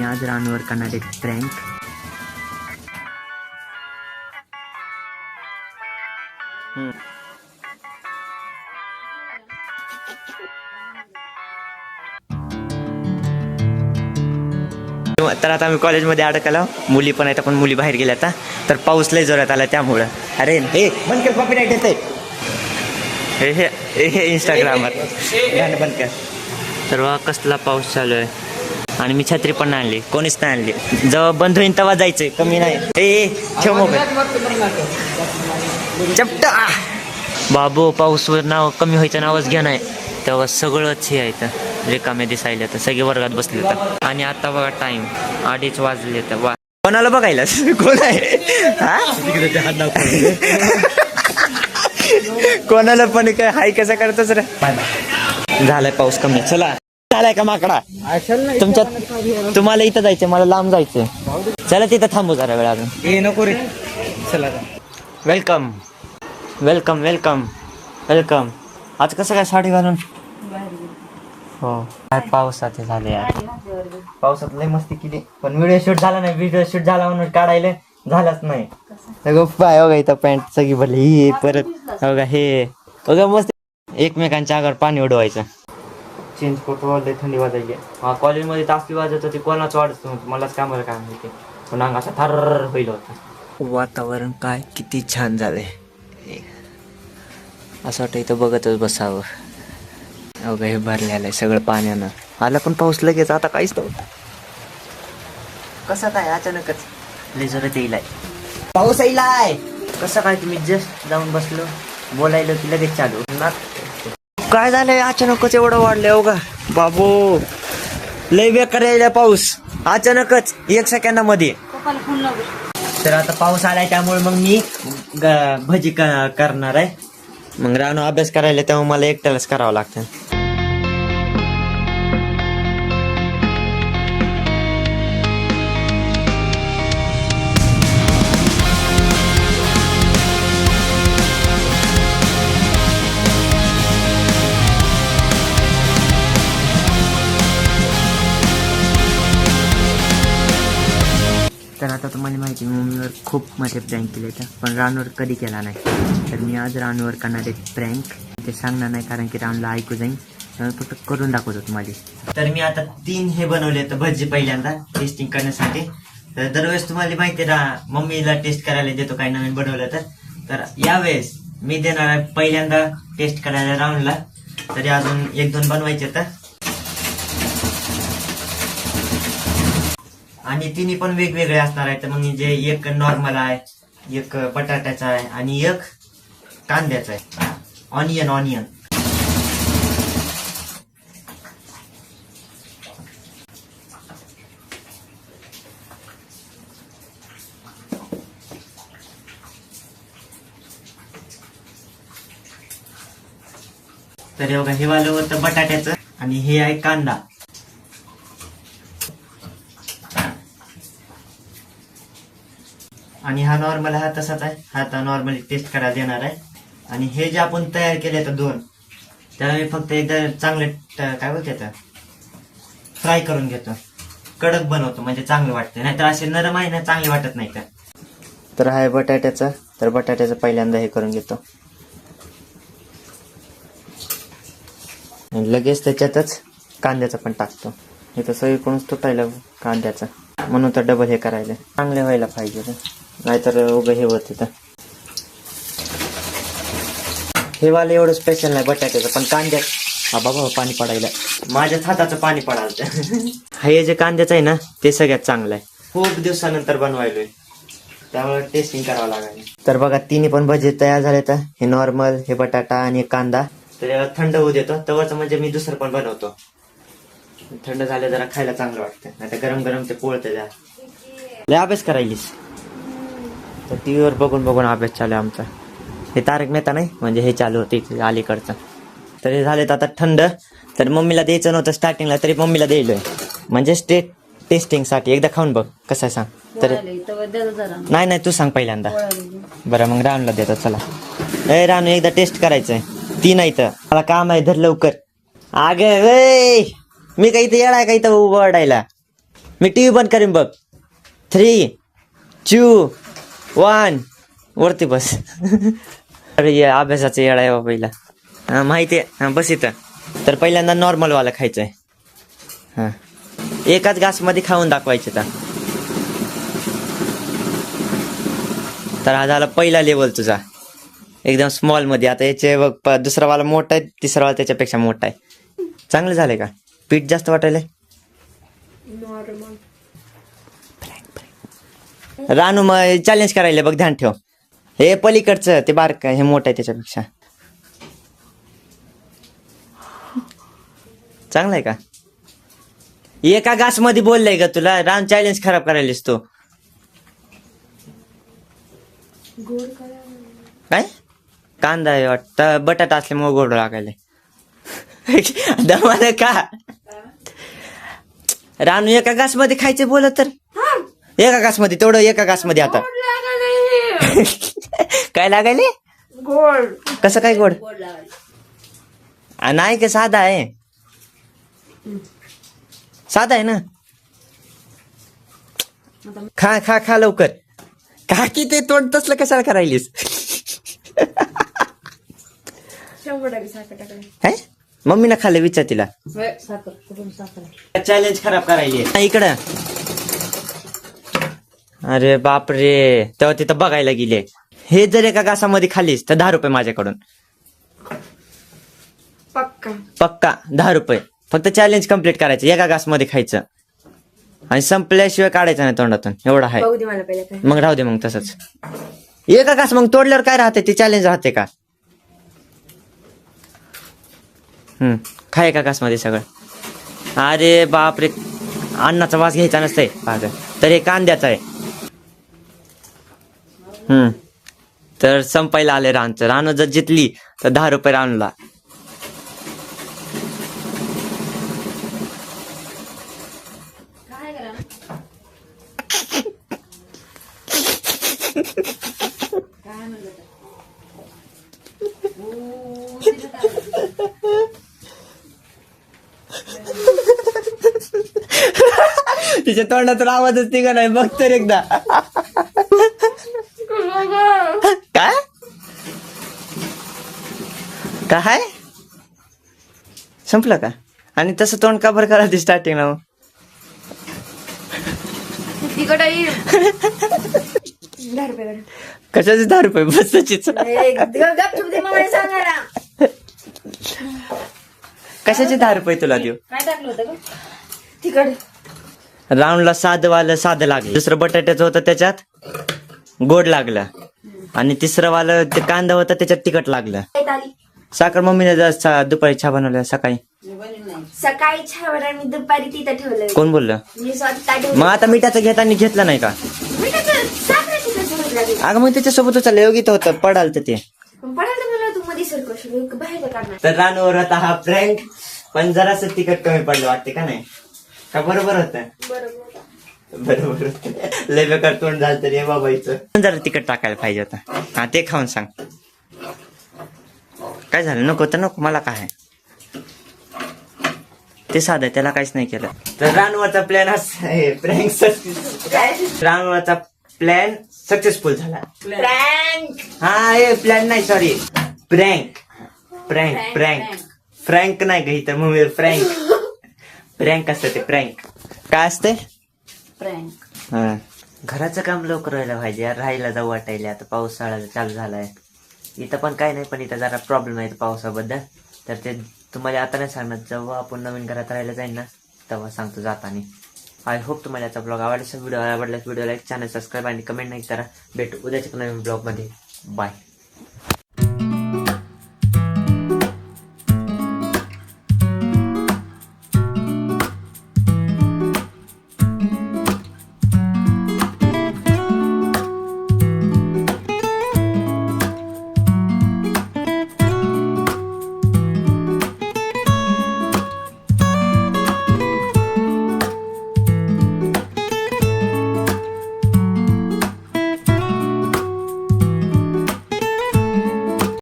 आज रानूवर करणार एक प्रँक. तर आता मी कॉलेजमध्ये अडकलो, मुली पण आहेत पण मुली बाहेर गेल्या आता. तर पाऊस लय जोरात आला त्यामुळं. अरे हे बंद कर, कॉपीराइट येते. हे हे हे इंस्टाग्रामवर गाणं बंद कर. तर कसला पाऊस चालू आहे आणि मी छत्री पण नाही आणली, कोणीच नाही आणली. जेव्हा बंद होईन तेव्हा जायचंय, कमी नाही. ए ठेव मोबाईल चपटा. बाबू पाऊसवर नाव कमी व्हायचं नावच घ्या नाही, तेव्हा सगळंच हे आहे तर रिकामे दिसायला. तर सगळे वर्गात बसले तर. आणि आता बघा टाइम 2:30 वाजले. तर वा कोणाला बघायला कोण आहे कोणाला पण काय हाय कसं करतच रे. झालाय पाऊस कमी. चला झालाय का माकडा तुमच्यात? तुम्हाला इथं जायचंय, मला लांब जायचंय. चला तिथं थांबू जरा वेळ अजून. नको रे. चला वेलकम वेलकम वेलकम वेलकम. आज कसं काय साडी घालून? हो काय पावसात झाले यार. पावसात लय मस्ती केली पण व्हिडिओ शूट झाला नाही. व्हिडिओ शूट झाला म्हणून काढायला झालाच नाही. पाय बघा इथं पॅन्ट सगळी भरली. ही परत बघा हे बघा मस्त एकमेकांच्या अंगावर पाणी उडवायचं. चेंज फोटो लय थंडी वाजायची. हा कॉलेजमध्ये तासली वाजत होती, कोणाच वाटत नव्हतं, मलाच कामाला काय माहिती. पण अंग असा थर होईल होता. वातावरण काय किती छान झालंय, असं वाटतं इथं बघतच बसावं. अवघं हे भरलेलं आहे सगळं पाण्यानं. आला पण पाऊस लगेच, आता काहीच नव्हतं. कसं काय अचानकच लय जोरात येईलाय पाऊस. येईलाय कसं काय? तुम्ही जस्ट जाऊन बसलो बोलायला की लगेच चालू. काय झालंय अचानकच एवढं वाढलंय? अवघा बाबू लय बेकार यायला पाऊस अचानकच 1 सेकंदामध्ये. तर आता पाऊस आलाय त्यामुळे मग मी भजी करणार आहे. मग रानू अभ्यास करायला, त्यामुळे मला एकट्यालाच करावं लागतं. तर आता तुम्हाला माहिती आहे मम्मीवर खूप मध्ये प्रँक केले तर, पण रानूवर कधी केला नाही. तर मी आज रानूवर करणार एक प्रँक. ते सांगणार नाही कारण की रानूला ऐकू जाईल, त्यामुळे फक्त करून दाखवतो तुम्हाला. तर मी आता 3 हे बनवले तर भजी पहिल्यांदा टेस्टिंग करण्यासाठी. तर दरवेळेस तुम्हाला माहिती आहे मम्मीला टेस्ट करायला देतो काही नवीन बनवलं तर यावेळेस मी देणार आहे पहिल्यांदा टेस्ट करायला रानूला. तरी अजून 1-2 बनवायचे तर. आणि तिन्ही पण वेगवेगळे असणार आहे. तर मग जे एक नॉर्मल आहे, एक बटाट्याचा आहे आणि एक कांद्याचा आहे. ऑनियन तर हे बघा, हे वालं होतं बटाट्याचं आणि हे आहे कांदा. आणि हा नॉर्मल हा तसाच आहे, हा आता नॉर्मली टेस्ट करायला देणार आहे. आणि हे जे आपण तयार केले तर 2 त्याला मी फक्त एकदा चांगले काय बोलते फ्राय करून घेतो, कडक बनवतो म्हणजे चांगलं वाटतं. नाहीतर असे नरम आहे ना चांगले वाटत नाही. तर हा आहे बटाट्याचा. तर बटाट्याचं पहिल्यांदा हे करून घेतो आणि लगेच त्याच्यातच कांद्याचं पण टाकतो. हे तर सगळीकडूनच तुटायला कांद्याचं, म्हणून तर डबल हे करायला चांगले व्हायला पाहिजे, नाहीतर उभं हे होत. तर हे वाले एवढं स्पेशल नाही बटाट्याचं, पण कांद्यात बाबा पाणी पडायला माझ्याच हाताचं पाणी पडायला. हे जे कांद्याचं आहे ना ते सगळ्यात चांगलं आहे. खूप दिवसानंतर बनवायलोय त्यामुळे टेस्टिंग करावं लागेल. तर बघा तिन्ही पण भजी तयार झाले. तर हे नॉर्मल, हे बटाटा आणि कांदा. तर याला थंड होऊ देतो तवरच, म्हणजे मी दुसरं पण बनवतो. थंड झालं जरा खायला चांगलं वाटतं, नाही तर गरम गरम ते पोळतं. लय अभ्यास करायलीस तर टीव्हीवर बघून अभ्यास चालू आहे आमचा. हे तारक मेहता नाही म्हणजे हे चालू होते अलीकडचं. तर हे झालेत आता थंड. तर मम्मीला द्यायचं नव्हतं स्टार्टिंगला, तरी मम्मीला द्यायलोय म्हणजे टेस्टिंगसाठी. एकदा खाऊन बघ कसं आहे सांग. तर नाही तू सांग पहिल्यांदा. बरं मग रानूला देतो. चला ए रानू एकदा टेस्ट करायचंय. ती नाही तर मला काम आहे, धर लवकर. अगे वे मी काही इथे येणार का इथं उभं वाढायला. मी टीव्ही बंद करीन बघ. 3, 2, 1 वरती बस. अरे ये अभ्यासाचा येडा आहे बाबा पहिला. हा माहिती आहे. हा बस इथं. तर पहिल्यांदा नॉर्मल वाला खायचं आहे. हा एकाच घासमध्ये खाऊन दाखवायचं तर हा झाला पहिला लेवल तुझा एकदम स्मॉल मध्ये. आता याचे बघ दुसरा वाला मोठा आहे, तिसरा वाला त्याच्यापेक्षा मोठा आहे. चांगलं झालंय का? पीठ जास्त वाटायलंय? रानू मग चॅलेंज करायला बघ, ध्यान ठेव. हे पलीकडचं ते बारक हे मोठं आहे त्याच्यापेक्षा. चांगलं आहे का? एका घास मध्ये बोललंय का तुला? रान चॅलेंज खराब करायलीस तू. काय कांदा आहे वाटतं, बटाटा असल्यामुळे गोड लागायला. दमाने का रानू एका घास मध्ये खायचे बोलत तर एका घास मध्ये तेवढं एका घास मध्ये. आता काय लागायले? गोड. कसं काय गोड? नाही का साधा आहे? साधा आहे ना. खा खा खा लवकर. का की ते तोंड तसलं कशाला करायलीस? मम्मीनं खाल्लं विचार तिला. चॅलेंज खराब करायली इकडं. अरे बापरे, तेव्हा तिथं बघायला गेले. हे जर एका घासामध्ये खाल्लीस तर 10 रुपये माझ्याकडून. पक्का 10 रुपये. फक्त चॅलेंज कम्प्लीट करायचं, एका घासमध्ये खायचं आणि संपल्याशिवाय काढायचं नाही तोंडातून. एवढं आहे. मग राहू दे मग तसंच. एका घास मग तोडल्यावर काय राहते? ते चॅलेंज राहते का? खा एका घास मध्ये सगळं. अरे बापरे, अन्नाचा वास घ्यायचा नसतंय पागल. तर हे कांद्याचं आहे. तर संपायला आले रानचं. रानू जर जितली तर 10 रुपये रानूला. तिच्या तोंडातून आवाजच निघा नाही. बघ तर एकदा. काय काय संपलं का? आणि तसं तोंड का बरं करायचं स्टार्टिंगला? मग कशाचे 10 रुपये? बसाचीच. कशाचे 10 रुपये तुला देऊ? राऊंडला साधं लागलं. दुसरं बटाट्याचं होतं त्याच्यात गोड लागलं आणि तिसरं वालं ते कांदा होता त्याच्यात तिखट लागलं. साखर मम्मीने दुपारी चहा बनवला. सकाळी चहा मी दुपारी तिथं ठेवलं. कोण बोललं? मग आता मिठाचं घेतलं नाही का? अगं मग त्याच्यासोबत चाललं योगित होतं पडाल तर ते. तर रानूवर होता हा प्रँक, पण जरासं तिखट कमी पडलं वाटते का नाही? का बरोबर होतं? बरोबर लय बेकार तोंड झालं तरी बाबाईचं. जरा तिखट टाकायला पाहिजे होतं. हा ते खाऊन सांग काय झालं. नको तर नको, मला काय ते साधं, त्याला काहीच नाही केलं. तर रानूचा प्लॅन रानूचा प्लॅन सक्सेसफुल झाला. हा प्लॅन नाही, सॉरी प्रँक. फ्रँक नाही का इथं मम्मी? प्रँक असतं ते. प्रँक काय असते? हा घराचं काम लवकर व्हायला पाहिजे. राहायला जाऊ वाटायला. आता पावसाळा चालू झालाय. इथं पण काय नाही, पण इथं जरा प्रॉब्लेम आहे पावसाबद्दल. तर ते तुम्हाला आता नाही सांगणार. जेव्हा आपण नवीन घरात राहायला जाईल ना तेव्हा सांगतो जाताना. आय होप तुम्हाला याचा ब्लॉग आवडल्यास व्हिडिओ लाईक, चॅनल सबस्क्राईब आणि कमेंट नाही करा. भेटू उद्याच्या नवीन ब्लॉग मध्ये. बाय.